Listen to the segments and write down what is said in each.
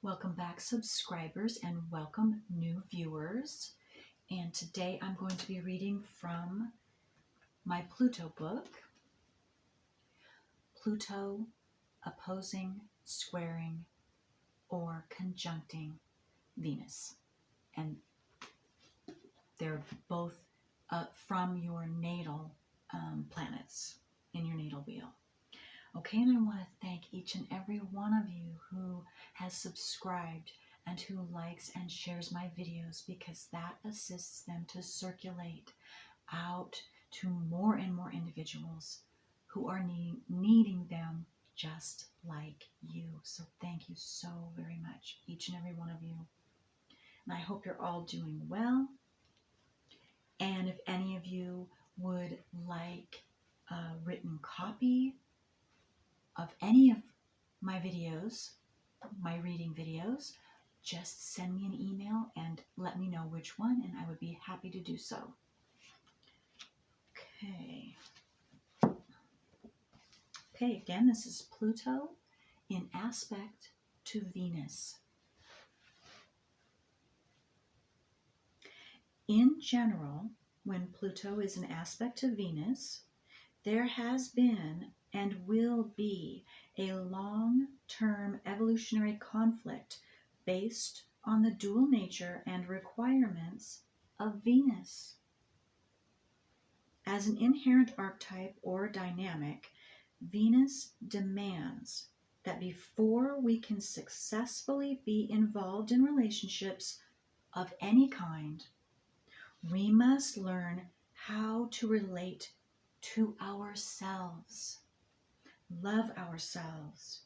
Welcome back, subscribers, and welcome new viewers. And today I'm going to be reading from my Pluto book, Pluto opposing, squaring, or conjuncting Venus. And they're both from your natal planets in your natal wheel. Okay, and I want to thank each and every one of you who has subscribed and who likes and shares my videos, because that assists them to circulate out to more and more individuals who are needing them just like you. So thank you so very much, each and every one of you. And I hope you're all doing well. And if any of you would like a written copy of any of my videos, my reading videos, just send me an email and let me know which one, and I would be happy to do so. Okay, again, this is Pluto in aspect to Venus. In general, when Pluto is in aspect to Venus, there has been and will be a long-term evolutionary conflict based on the dual nature and requirements of Venus. As an inherent archetype or dynamic, Venus demands that before we can successfully be involved in relationships of any kind, we must learn how to relate to ourselves, love ourselves,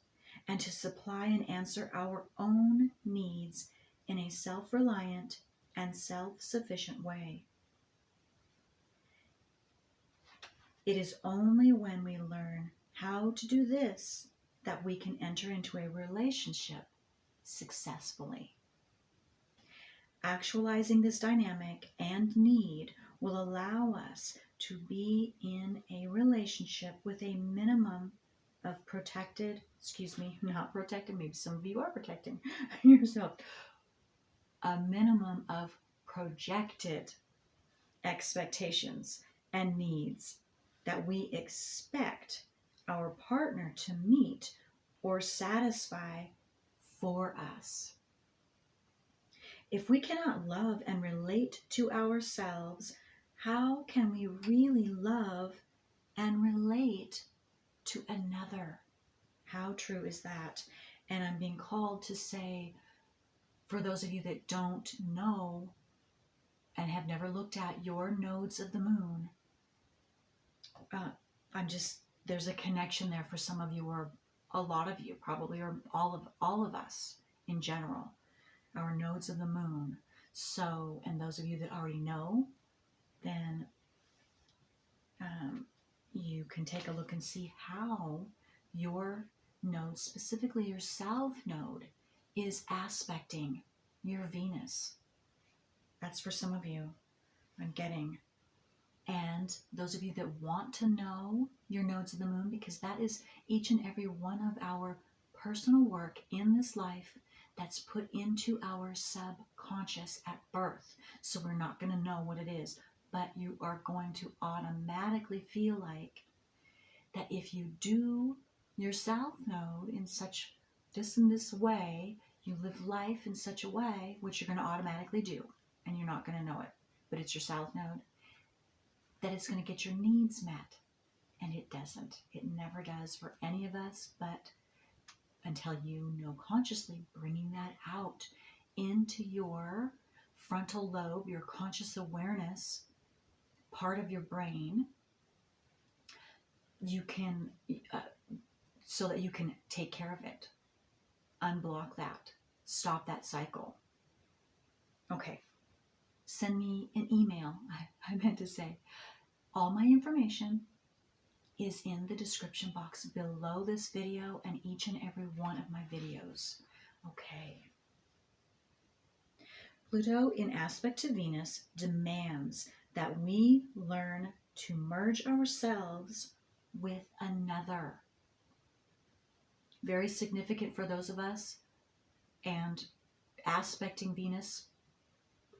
and to supply and answer our own needs in a self-reliant and self-sufficient way. It is only when we learn how to do this that we can enter into a relationship successfully. Actualizing this dynamic and need will allow us to be in a relationship with a minimum of not protected, maybe some of you are protecting yourself, a minimum of projected expectations and needs that we expect our partner to meet or satisfy for us. If we cannot love and relate to ourselves, how can we really love and relate to another? How true is that? And I'm being called to say, for those of you that don't know and have never looked at your nodes of the moon, there's a connection there for some of you, or a lot of you probably, or all of us in general, our nodes of the moon. So, and those of you that already know, then you can take a look and see how your node, specifically your South node, is aspecting your Venus. That's for some of you, I'm getting. And those of you that want to know your nodes of the moon, because that is each and every one of our personal work in this life that's put into our subconscious at birth. So we're not going to know what it is, but you are going to automatically feel like that if you do your South node in this way, you live life in such a way, which you're going to automatically do, and you're not going to know it, but it's your South node, that it's going to get your needs met. And it doesn't. It never does for any of us, but until you know consciously bringing that out into your frontal lobe, your conscious awareness part of your brain, you can, so that you can take care of it, unblock that, stop that cycle. Okay, send me an email. I meant to say, all my information is in the description box below this video and each and every one of my videos. Okay. Pluto in aspect to Venus demands that we learn to merge ourselves with another. Very significant for those of us And aspecting Venus,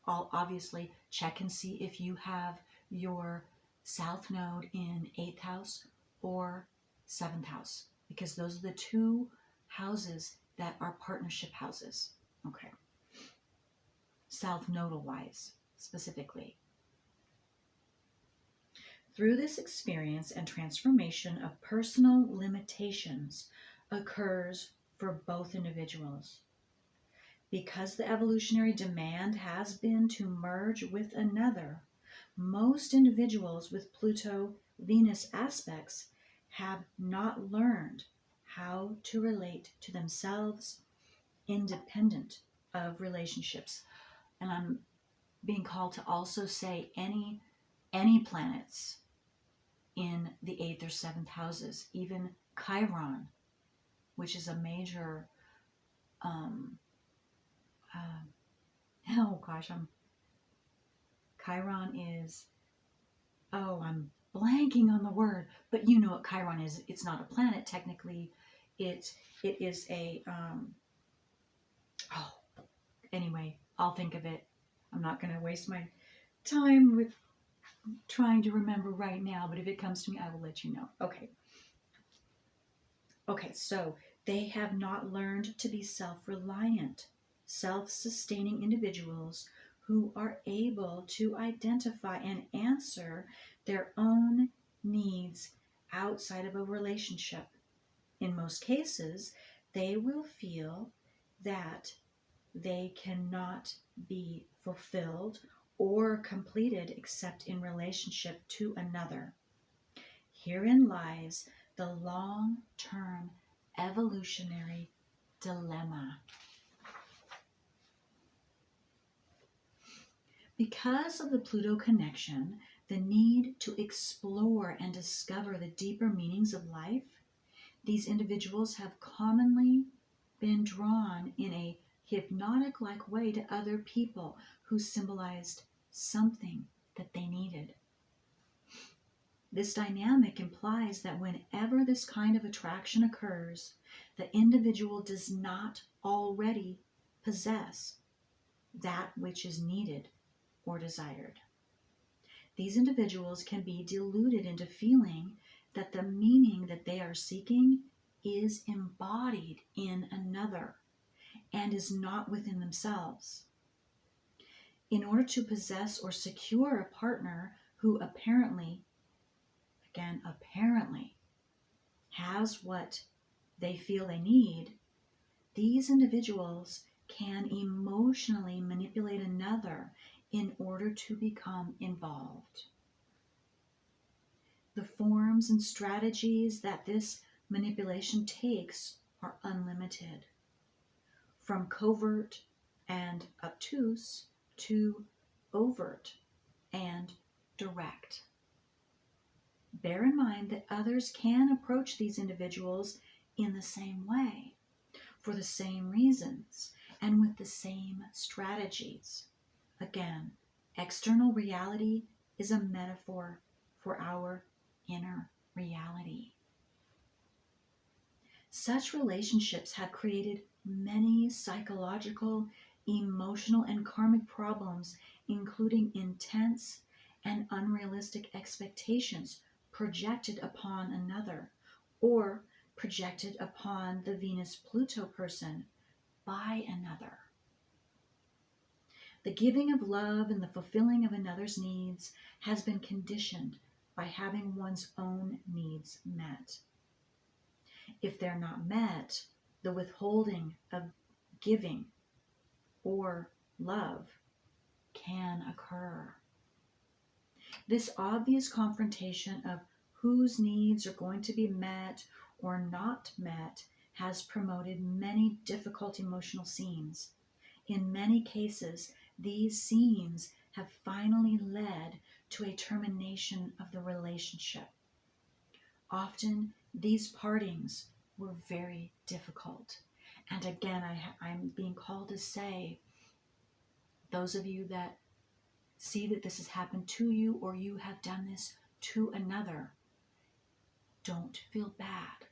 I'll obviously check and see if you have your South Node in 8th house or 7th house, because those are the two houses that are partnership houses. Okay. South Nodal wise, specifically. Through this experience and transformation of personal limitations occurs for both individuals. Because the evolutionary demand has been to merge with another, most individuals with Pluto Venus aspects have not learned how to relate to themselves independent of relationships. And I'm being called to also say any planets in the 8th or 7th houses, even Chiron, which is a major oh gosh, Chiron is, I'm blanking on the word, but you know what Chiron is. It's not a planet technically. It is a anyway, I'll think of it. I'm not going to waste my time with trying to remember right now, but if it comes to me, I will let you know. Okay, so they have not learned to be self-reliant, self-sustaining individuals who are able to identify and answer their own needs outside of a relationship. In most cases, they will feel that they cannot be fulfilled or completed except in relationship to another. Herein lies the long-term evolutionary dilemma. Because of the Pluto connection, the need to explore and discover the deeper meanings of life, these individuals have commonly been drawn in a hypnotic-like way to other people who symbolized something that they needed. This dynamic implies that whenever this kind of attraction occurs, the individual does not already possess that which is needed or desired. These individuals can be deluded into feeling that the meaning that they are seeking is embodied in another and is not within themselves. In order to possess or secure a partner who apparently has what they feel they need, these individuals can emotionally manipulate another in order to become involved. The forms and strategies that this manipulation takes are unlimited, from covert and obtuse to overt and direct. Bear in mind that others can approach these individuals in the same way, for the same reasons, and with the same strategies. Again, external reality is a metaphor for our inner reality. Such relationships have created many psychological, emotional, and karmic problems, including intense and unrealistic expectations projected upon another or projected upon the Venus-Pluto person by another. The giving of love and the fulfilling of another's needs has been conditioned by having one's own needs met. If they're not met, the withholding of giving or love can occur. This obvious confrontation of whose needs are going to be met or not met has promoted many difficult emotional scenes. In many cases, these scenes have finally led to a termination of the relationship. Often, these partings were very difficult. And again, I'm being called to say, those of you that see that this has happened to you or you have done this to another, don't feel bad.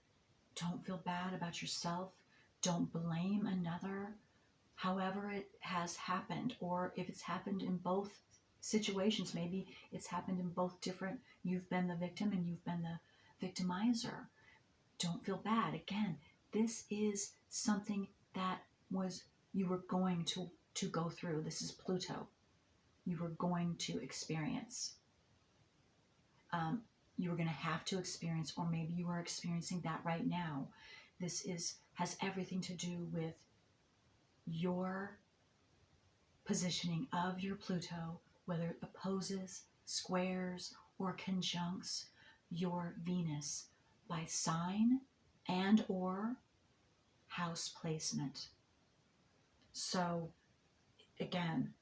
Don't feel bad about yourself. Don't blame another however it has happened, or if it's happened in both situations, maybe it's happened in both different, you've been the victim and you've been the victimizer. Don't feel bad. Again, this is something that was, you were going to go through. This is Pluto. You were going to experience. You were going to have to experience, or maybe you are experiencing that right now. This has everything to do with your positioning of your Pluto, whether it opposes, squares, or conjuncts your Venus by sign and or house placement. So again,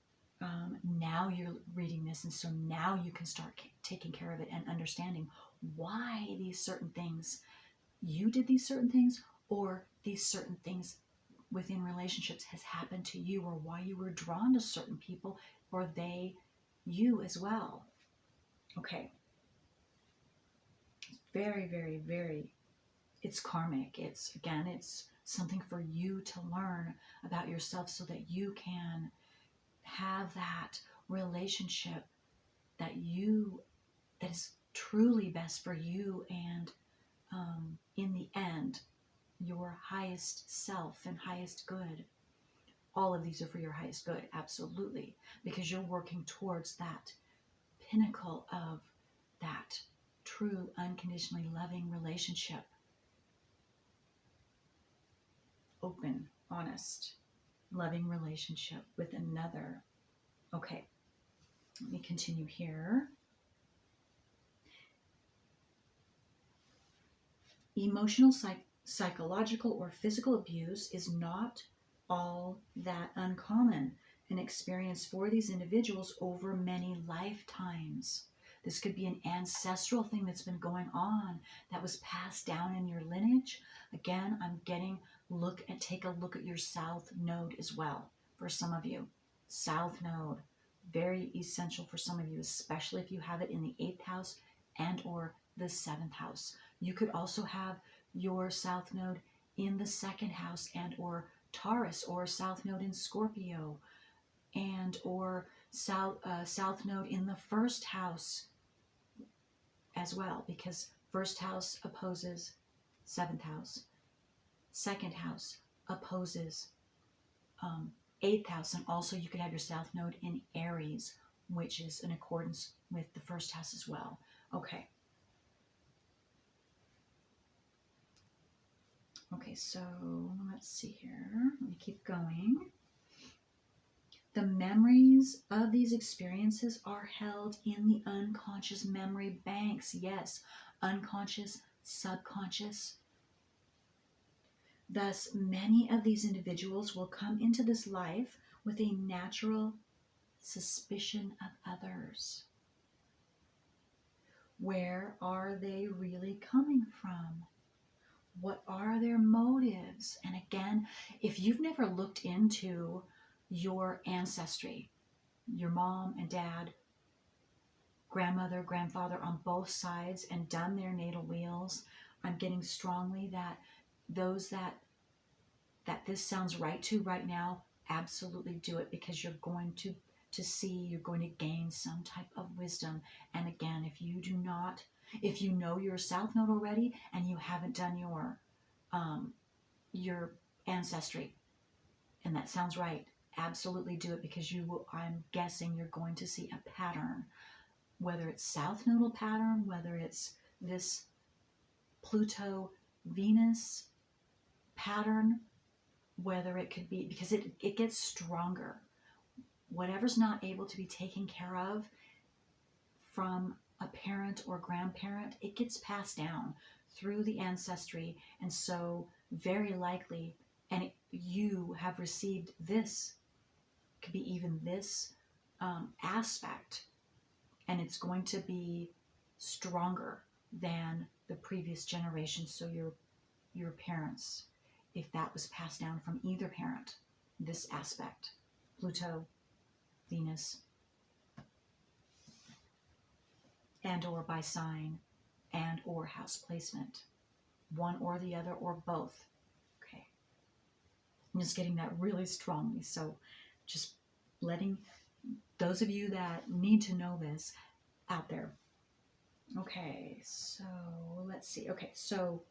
now you're reading this, and so now you can start taking care of it and understanding why these certain things, you did these certain things, or these certain things within relationships has happened to you, or why you were drawn to certain people, or they, you as well. Okay. Very, very, very, it's karmic. It's, again, it's something for you to learn about yourself so that you can have that relationship that is truly best for you, and in the end, your highest self and highest good. All of these are for your highest good, absolutely, because you're working towards that pinnacle of that true, unconditionally loving relationship. Open, honest, loving relationship with another. Okay, let me continue here. Emotional, psychological, or physical abuse is not all that uncommon, an experience for these individuals over many lifetimes. This could be an ancestral thing that's been going on that was passed down in your lineage. Again, I'm getting take a look at your South Node as well for some of you. South Node, very essential for some of you, especially if you have it in the 8th house and or the 7th house. You could also have your South Node in the 2nd house and or Taurus, or South Node in Scorpio, and or South Node in the 1st house as well, because 1st house opposes 7th house. 2nd house opposes 8th house, and also you could have your South Node in Aries, which is in accordance with the 1st house as well. Okay. Okay, so let's see here. Let me keep going. The memories of these experiences are held in the unconscious memory banks. Yes, unconscious, subconscious. Thus, many of these individuals will come into this life with a natural suspicion of others. Where are they really coming from? What are their motives? And again, if you've never looked into your ancestry, your mom and dad, grandmother, grandfather on both sides, and done their natal wheels, I'm getting strongly that those that this sounds right to right now, absolutely do it, because you're going to see, you're going to gain some type of wisdom. And again, if you know your South Node already and you haven't done your ancestry, and that sounds right, absolutely do it, because I'm guessing you're going to see a pattern, whether it's South Nodal pattern, whether it's this Pluto Venus pattern, whether it could be, because it gets stronger. Whatever's not able to be taken care of from a parent or grandparent, it gets passed down through the ancestry. And so very likely, and you have received this, could be even this aspect, and it's going to be stronger than the previous generation. So your parents, if that was passed down from either parent, this aspect, Pluto, Venus, and or by sign, and or house placement, one or the other or both. Okay. I'm just getting that really strongly. So just letting those of you that need to know this out there. Okay, so let's see. Okay, so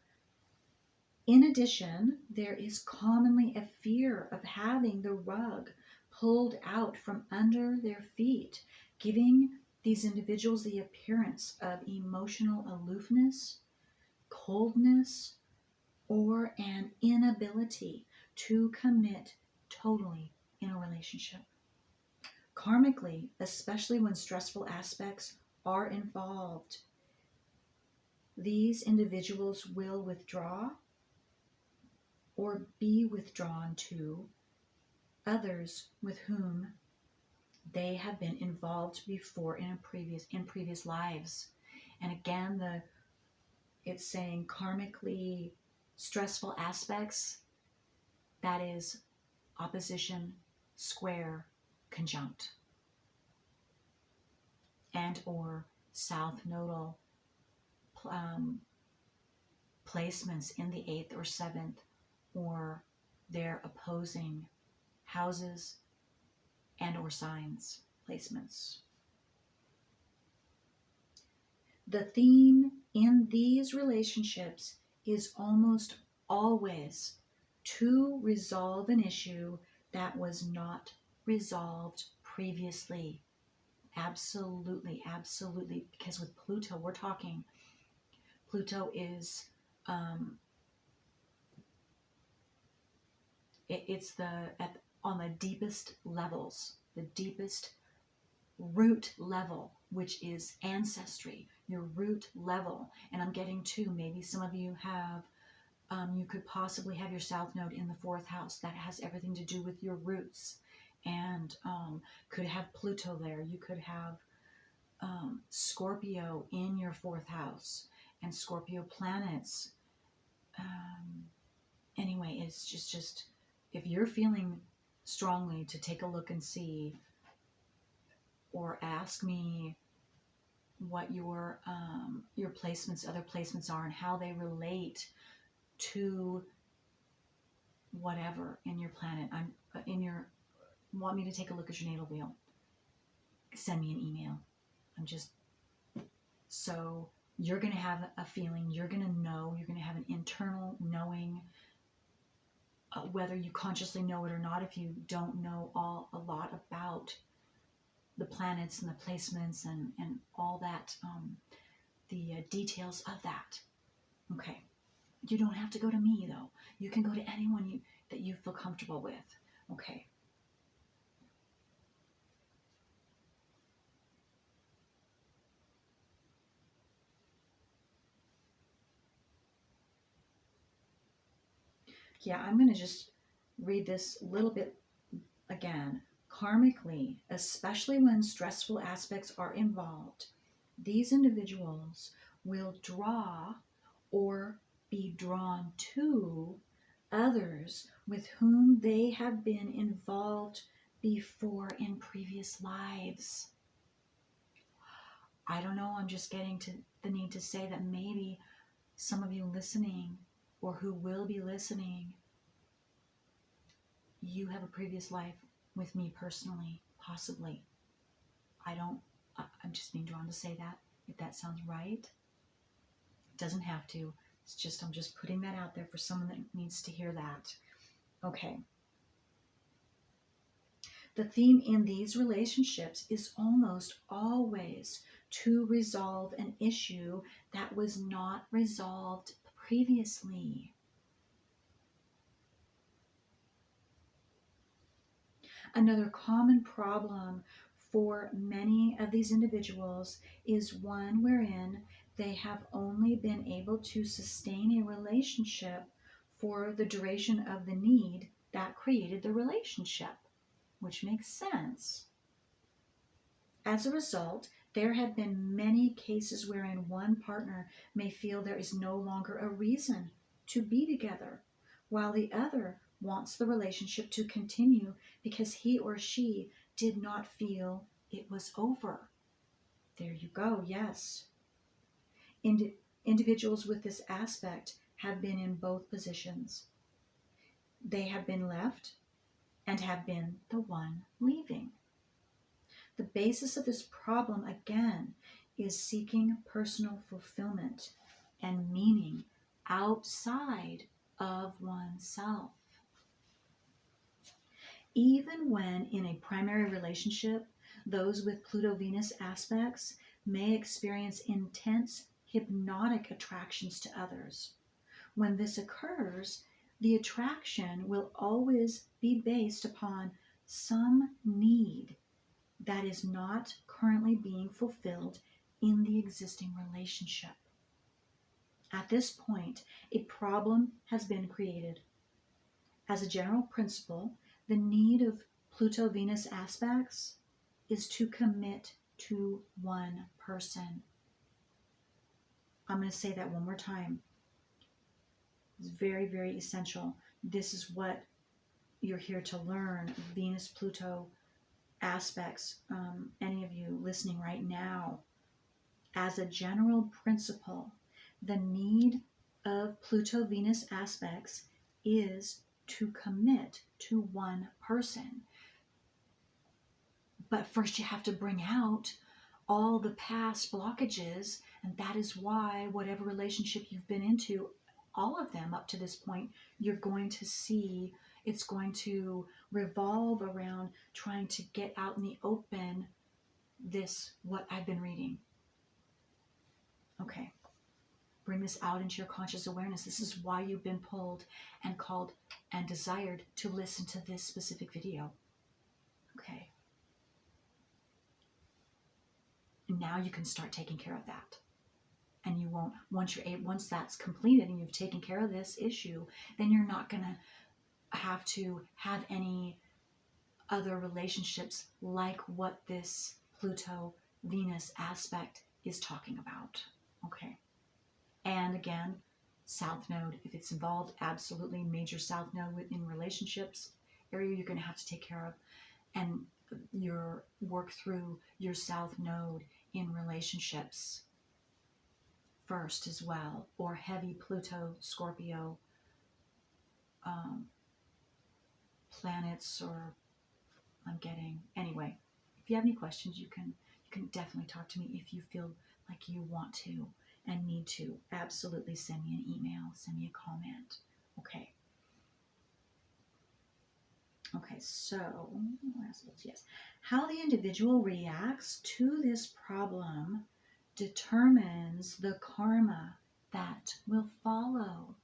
in addition, there is commonly a fear of having the rug pulled out from under their feet, giving these individuals the appearance of emotional aloofness, coldness, or an inability to commit totally in a relationship. Karmically, especially when stressful aspects are involved, these individuals will withdraw or be withdrawn to others with whom they have been involved before in previous lives. And again, it's saying karmically stressful aspects, that is opposition, square, conjunct, and or south nodal placements in the 8th or 7th, or their opposing houses and or signs placements. The theme in these relationships is almost always to resolve an issue that was not resolved previously. Absolutely, absolutely. Because with Pluto, we're talking, Pluto is, it's on the deepest levels, the deepest root level, which is ancestry, your root level. And I'm getting to, maybe some of you have, you could possibly have your south node in the 4th house. That has everything to do with your roots, and could have Pluto there. You could have Scorpio in your 4th house, and Scorpio planets. Anyway, it's just if you're feeling strongly to take a look and see, or ask me what your placements, other placements are, and how they relate to whatever in your planet. Want me to take a look at your natal wheel, send me an email. So you're going to have a feeling, you're going to know, you're going to have an internal knowing, whether you consciously know it or not. If you don't know a lot about the planets and the placements and all that, the details of that. Okay. You don't have to go to me, though. You can go to anyone that you feel comfortable with. Okay. Yeah, I'm going to just read this a little bit again. Karmically, especially when stressful aspects are involved, these individuals will draw or be drawn to others with whom they have been involved before in previous lives. I don't know, I'm just getting to the need to say that maybe some of you listening, or who will be listening, you have a previous life with me personally, possibly. I'm just being drawn to say that. If that sounds right, it doesn't have to. I'm just putting that out there for someone that needs to hear that. Okay. The theme in these relationships is almost always to resolve an issue that was not resolved previously. Another common problem for many of these individuals is one wherein they have only been able to sustain a relationship for the duration of the need that created the relationship, which makes sense. As a result, there have been many cases wherein one partner may feel there is no longer a reason to be together, while the other wants the relationship to continue because he or she did not feel it was over. There you go, yes. Individuals with this aspect have been in both positions. they have been left and have been the one leaving. The basis of this problem, again, is seeking personal fulfillment and meaning outside of oneself. Even when in a primary relationship, those with Pluto-Venus aspects may experience intense hypnotic attractions to others. When this occurs, the attraction will always be based upon some need that is not currently being fulfilled in the existing relationship. At this point, a problem has been created. As a general principle, the need of Pluto-Venus aspects is to commit to one person. I'm going to say that one more time. It's very, very essential. This is what you're here to learn. Venus-Pluto aspects, any of you listening right now, as a general principle, the need of Pluto-Venus aspects is to commit to one person. But first you have to bring out all the past blockages, and that is why whatever relationship you've been into, all of them up to this point, you're going to see it's going to revolve around trying to get out in the open this, what I've been reading. Okay. Bring this out into your conscious awareness. This is why you've been pulled and called and desired to listen to this specific video. Okay. And now you can start taking care of that. And you won't, once that's completed and you've taken care of this issue, then you're not going to have to have any other relationships like what this Pluto-Venus aspect is talking about. Okay. And again, South Node, if it's involved, absolutely major South Node within relationships area you're going to have to take care of, and your work through your South Node in relationships first as well, or heavy Pluto, Scorpio planets, or I'm getting, anyway, if you have any questions, you can definitely talk to me if you feel like you want to and need to. Absolutely send me an email, send me a comment. Okay. Okay, so, yes. How the individual reacts to this problem determines the karma that will follow.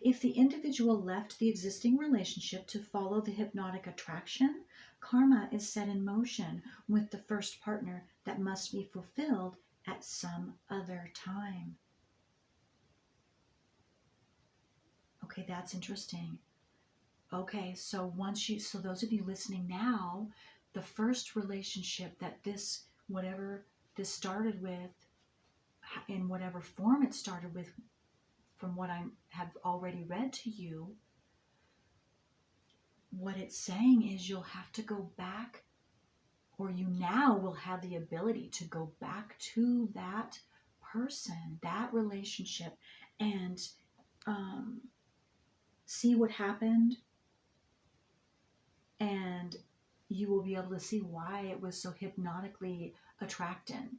If the individual left the existing relationship to follow the hypnotic attraction, karma is set in motion with the first partner that must be fulfilled at some other time. Okay, that's interesting. Okay, so so those of you listening now, the first relationship that this, whatever this started with, in whatever form it started with, from what I have already read to you, what it's saying is you'll have to go back, or you now will have the ability to go back to that person, that relationship, and see what happened, and you will be able to see why it was so hypnotically attracted.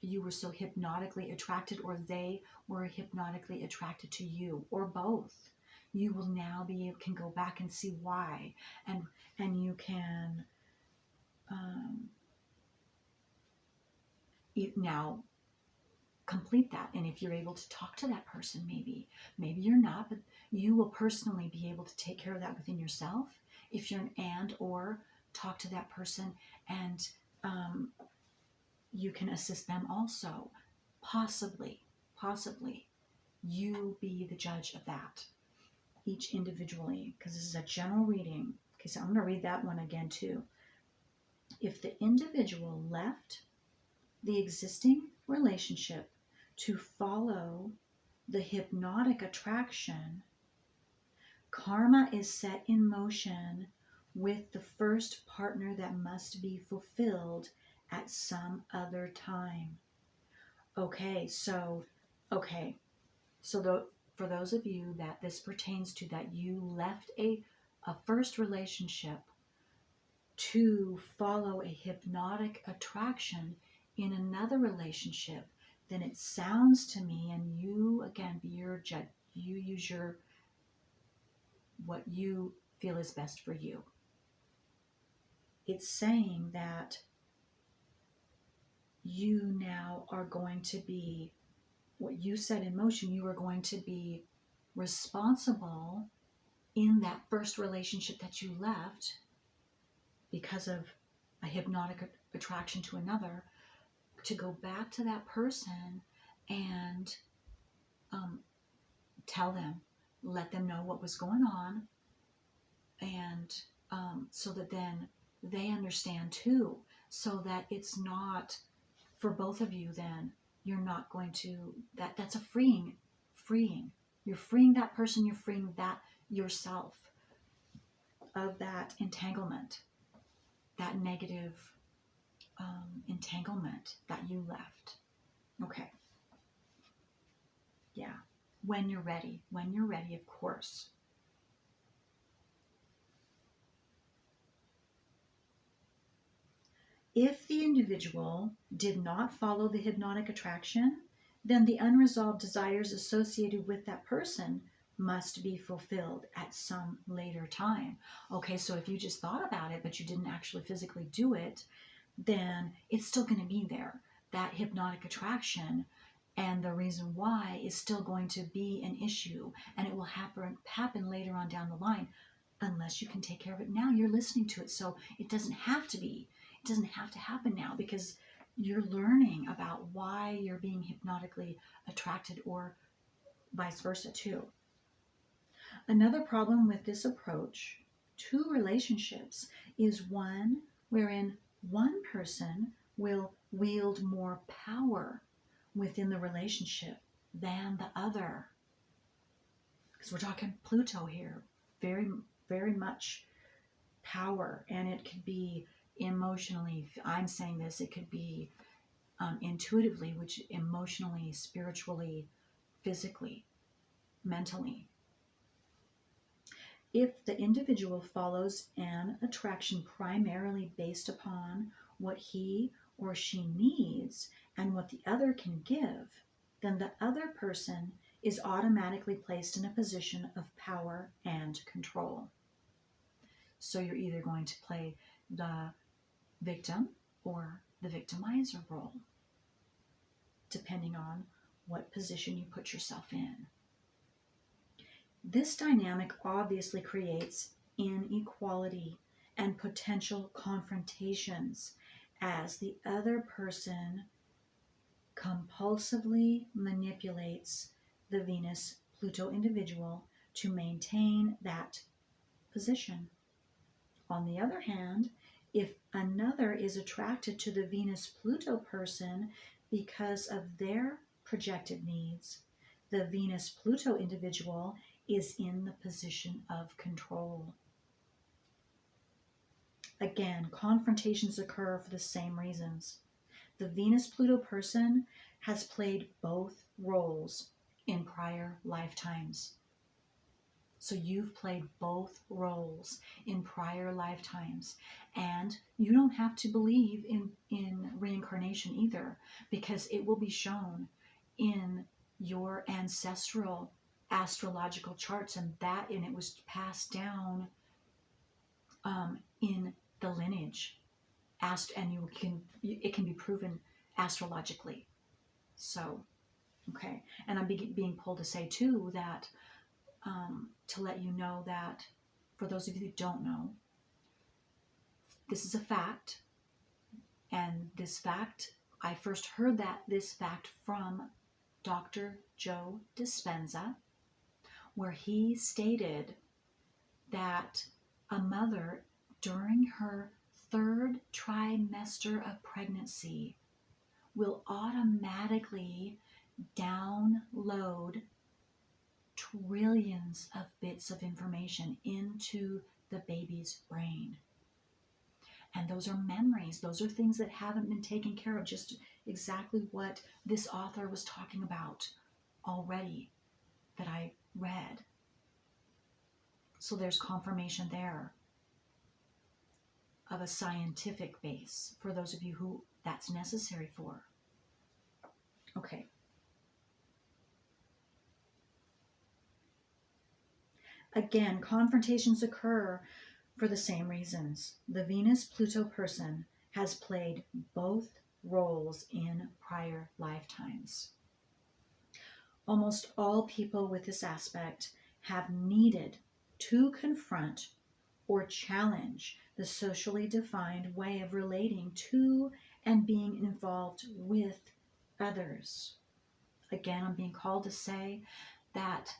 You were so hypnotically attracted, or they were hypnotically attracted to you, or both. You will now can go back and see why, and you can now complete that. And if you're able to talk to that person, maybe you're not, but you will personally be able to take care of that within yourself. If you're or talk to that person, and you can assist them also. Possibly, you be the judge of that, each individually, because this is a general reading. Okay, so I'm going to read that one again too. If the individual left the existing relationship to follow the hypnotic attraction, karma is set in motion with the first partner that must be fulfilled at some other time. Okay, so for those of you that this pertains to, that you left a first relationship to follow a hypnotic attraction in another relationship, then it sounds to me, and you, again, be your judge, you use your, what you feel is best for you. It's saying that you now are going to be, what you set in motion, you are going to be responsible in that first relationship that you left because of a hypnotic attraction to another, to go back to that person and tell them, let them know what was going on, and so that then they understand too, so that it's not, for both of you, then you're not going to, that's a freeing. You're freeing that person, you're freeing that yourself of that entanglement, that negative entanglement that you left. Okay. Yeah. When you're ready, of course. If the individual did not follow the hypnotic attraction, then the unresolved desires associated with that person must be fulfilled at some later time. Okay, so if you just thought about it, but you didn't actually physically do it, then it's still going to be there. That hypnotic attraction, and the reason why, is still going to be an issue, and it will happen later on down the line, unless you can take care of it now. You're listening to it, so it doesn't have to be. It doesn't have to happen now, because you're learning about why you're being hypnotically attracted, or vice versa too. Another problem with this approach to relationships is one wherein one person will wield more power within the relationship than the other. Because we're talking Pluto here. Very, very much power. And it could be emotionally, I'm saying this, it could be intuitively, which emotionally, spiritually, physically, mentally. If the individual follows an attraction primarily based upon what he or she needs and what the other can give, then the other person is automatically placed in a position of power and control. So you're either going to play the victim or the victimizer role, depending on what position you put yourself in. This dynamic obviously creates inequality and potential confrontations as the other person compulsively manipulates the Venus-Pluto individual to maintain that position. On the other hand, if another is attracted to the Venus-Pluto person because of their projected needs, the Venus-Pluto individual is in the position of control. Again, confrontations occur for the same reasons. The Venus-Pluto person has played both roles in prior lifetimes. So you've played both roles in prior lifetimes. And you don't have to believe in reincarnation either, because it will be shown in your ancestral astrological charts, and it was passed down in the lineage, and it can be proven astrologically. So, okay, and I'm being pulled to say too that to let you know that, for those of you that don't know, this is a fact, and this fact, I first heard this fact from Dr. Joe Dispenza, where he stated that a mother during her third trimester of pregnancy will automatically download trillions of bits of information into the baby's brain. And those are memories. Those are things that haven't been taken care of, just exactly what this author was talking about already, that I So there's confirmation there of a scientific base for those of you who that's necessary for. Okay. Again, confrontations occur for the same reasons. The Venus-Pluto person has played both roles in prior lifetimes. Almost all people with this aspect have needed to confront or challenge the socially defined way of relating to and being involved with others. Again, I'm being called to say that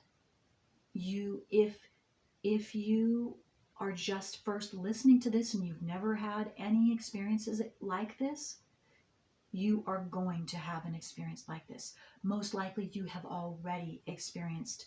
if you are just first listening to this and you've never had any experiences like this, you are going to have an experience like this. Most likely you have already experienced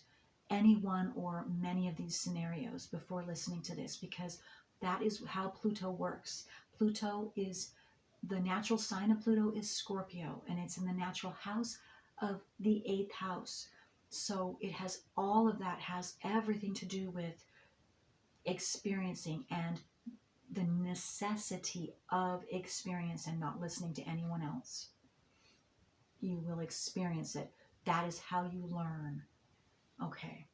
any one or many of these scenarios before listening to this, because that is how Pluto works. The natural sign of Pluto is Scorpio, and it's in the natural house of the 8th house. So it has all of that, has everything to do with experiencing and the necessity of experience and not listening to anyone else. You will experience it. That is how you learn. Okay.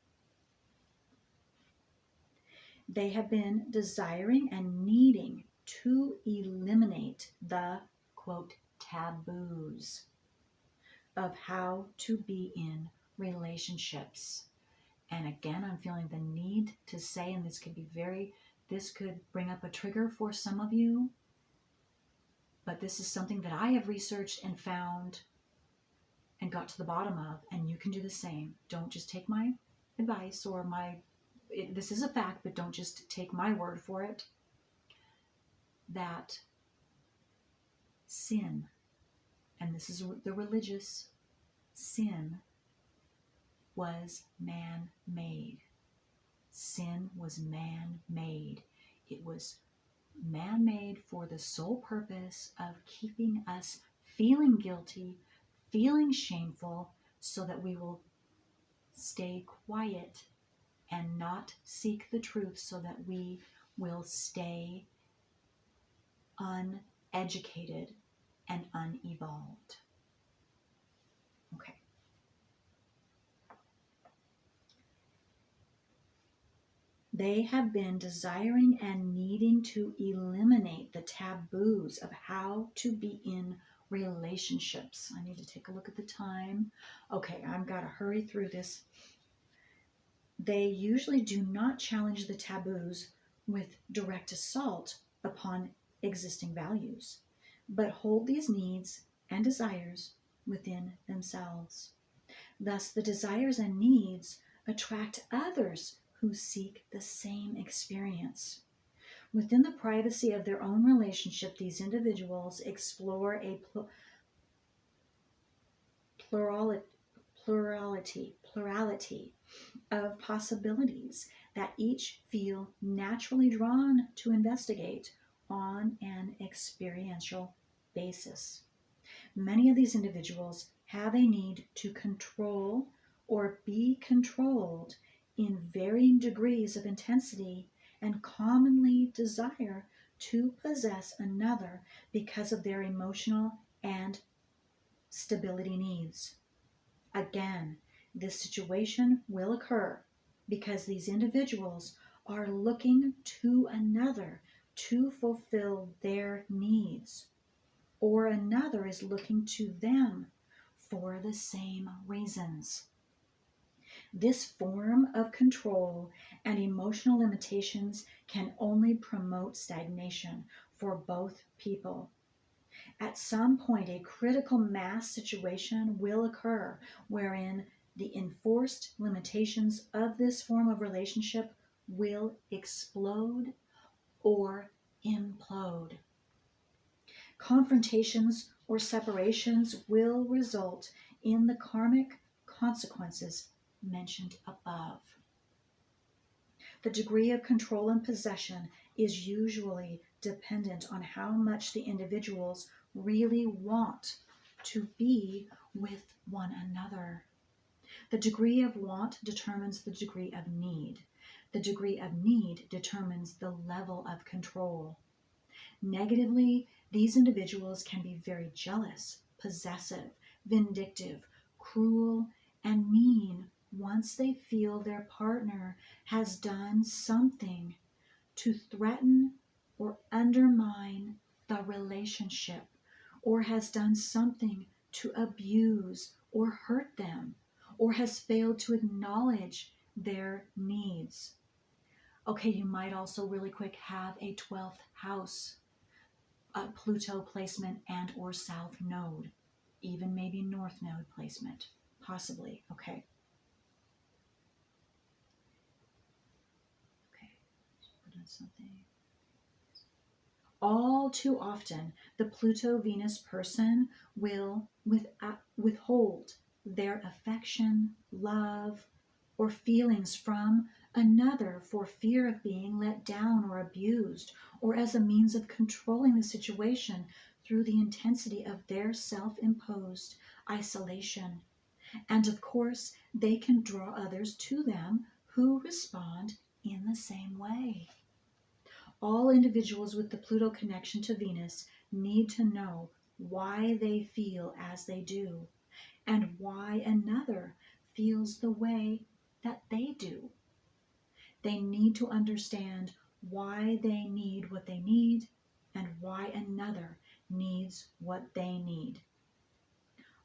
They have been desiring and needing to eliminate the, quote, taboos of how to be in relationships. And again, I'm feeling the need to say, and this could bring up a trigger for some of you, but this is something that I have researched and found and got to the bottom of, and you can do the same. Don't just take my advice or this is a fact, but don't just take my word for it. That sin, and this is the religious sin, was man-made. Sin was man-made. It was man-made for the sole purpose of keeping us feeling guilty, feeling shameful, so that we will stay quiet and not seek the truth, so that we will stay uneducated and unevolved. Okay. They have been desiring and needing to eliminate the taboos of how to be in relationships. I need to take a look at the time. Okay, I've got to hurry through this. They usually do not challenge the taboos with direct assault upon existing values, but hold these needs and desires within themselves. Thus, the desires and needs attract others who seek the same experience. Within the privacy of their own relationship, these individuals explore a plurality of possibilities that each feel naturally drawn to investigate on an experiential basis. Many of these individuals have a need to control or be controlled in varying degrees of intensity, and commonly desire to possess another because of their emotional and stability needs. Again, this situation will occur because these individuals are looking to another to fulfill their needs, or another is looking to them for the same reasons. This form of control and emotional limitations can only promote stagnation for both people. At some point, a critical mass situation will occur wherein the enforced limitations of this form of relationship will explode or implode. Confrontations or separations will result in the karmic consequences mentioned above. The degree of control and possession is usually dependent on how much the individuals really want to be with one another. The degree of want determines the degree of need. The degree of need determines the level of control. Negatively, these individuals can be very jealous, possessive, vindictive, cruel, and mean once they feel their partner has done something to threaten or undermine the relationship, or has done something to abuse or hurt them, or has failed to acknowledge their needs. Okay, you might also really quick have a 12th house, Pluto placement and or south node, even maybe north node placement, possibly. Okay. Okay. Put in something. All too often, the Pluto-Venus person will withhold their affection, love, or feelings from another for fear of being let down or abused, or as a means of controlling the situation through the intensity of their self-imposed isolation. And of course, they can draw others to them who respond in the same way. All individuals with the Pluto connection to Venus need to know why they feel as they do and why another feels the way that they do. They need to understand why they need what they need and why another needs what they need.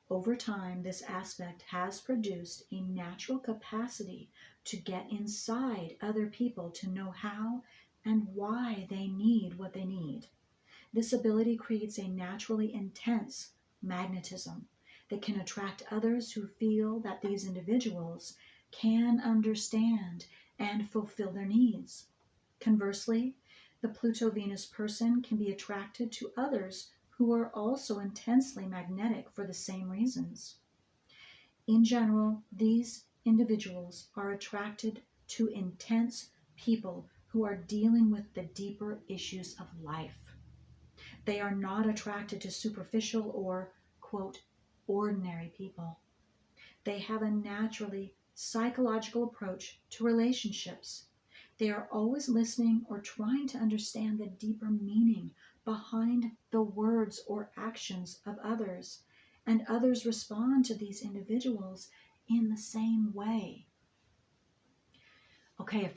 Over time, this aspect has produced a natural capacity to get inside other people to know how and why they need what they need. This ability creates a naturally intense magnetism that can attract others who feel that these individuals can understand and fulfill their needs. Conversely, the Pluto-Venus person can be attracted to others who are also intensely magnetic for the same reasons. In general, these individuals are attracted to intense people who are dealing with the deeper issues of life. They are not attracted to superficial or, quote, ordinary people. They have a naturally psychological approach to relationships. They are always listening or trying to understand the deeper meaning behind the words or actions of others, and others respond to these individuals in the same way. Okay,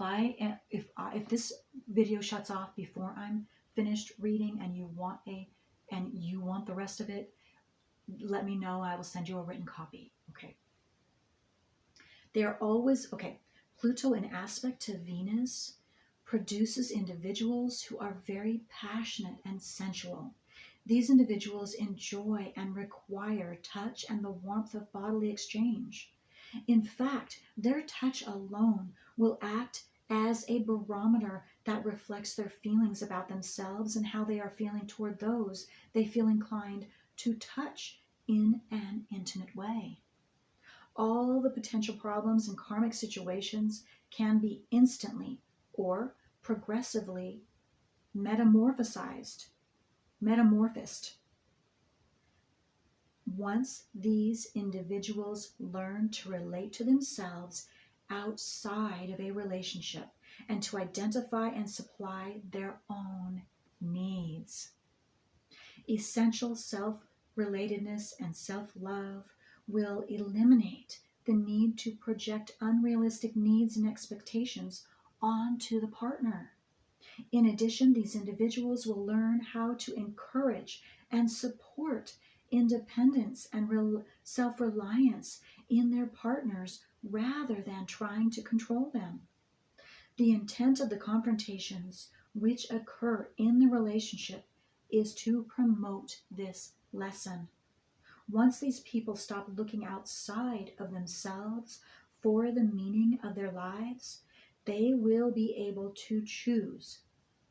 if this video shuts off before I'm finished reading and you want the rest of it, let me know. I will send you a written copy. Okay. Pluto in aspect to Venus produces individuals who are very passionate and sensual. These individuals enjoy and require touch and the warmth of bodily exchange. In fact, their touch alone will act as a barometer that reflects their feelings about themselves and how they are feeling toward those they feel inclined to touch in an intimate way. All the potential problems and karmic situations can be instantly or progressively metamorphosed once these individuals learn to relate to themselves outside of a relationship and to identify and supply their own needs. Essential self-relatedness and self-love will eliminate the need to project unrealistic needs and expectations onto the partner. In addition, these individuals will learn how to encourage and support independence and self-reliance in their partners rather than trying to control them. The intent of the confrontations which occur in the relationship is to promote this lesson. Once these people stop looking outside of themselves for the meaning of their lives, they will be able to choose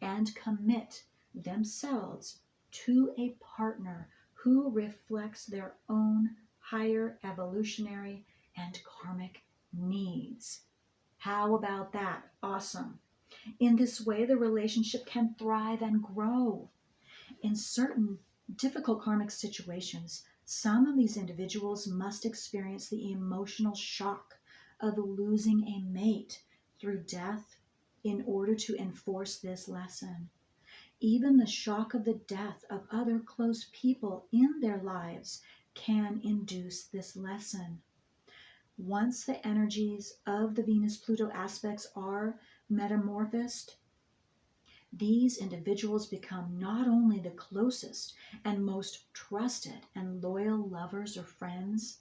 and commit themselves to a partner who reflects their own higher evolutionary and karmic needs. How about that? Awesome. In this way, the relationship can thrive and grow. In certain difficult karmic situations, some of these individuals must experience the emotional shock of losing a mate through death in order to enforce this lesson. Even the shock of the death of other close people in their lives can induce this lesson. Once the energies of the Venus-Pluto aspects are metamorphosed, these individuals become not only the closest and most trusted and loyal lovers or friends,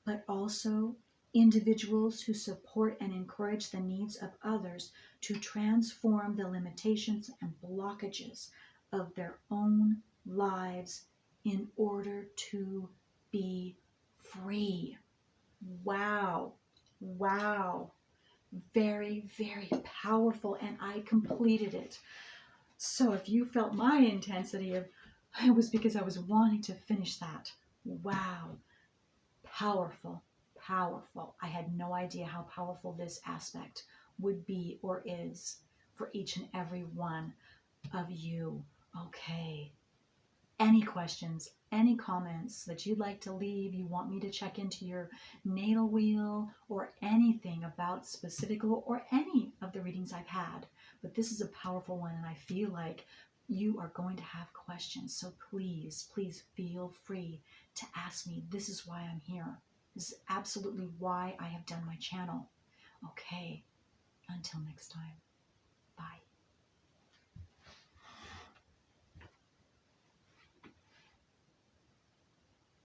but also individuals who support and encourage the needs of others to transform the limitations and blockages of their own lives in order to be free. Wow. Wow. Very, very powerful. And I completed it. So if you felt my intensity of, it was because I was wanting to finish that. Wow. Powerful, powerful. I had no idea how powerful this aspect would be or is for each and every one of you. Okay. Any questions, any comments that you'd like to leave, you want me to check into your natal wheel or anything about specific or any of the readings I've had. But this is a powerful one, and I feel like you are going to have questions. So please, please feel free to ask me. This is why I'm here. This is absolutely why I have done my channel. Okay, until next time. Bye.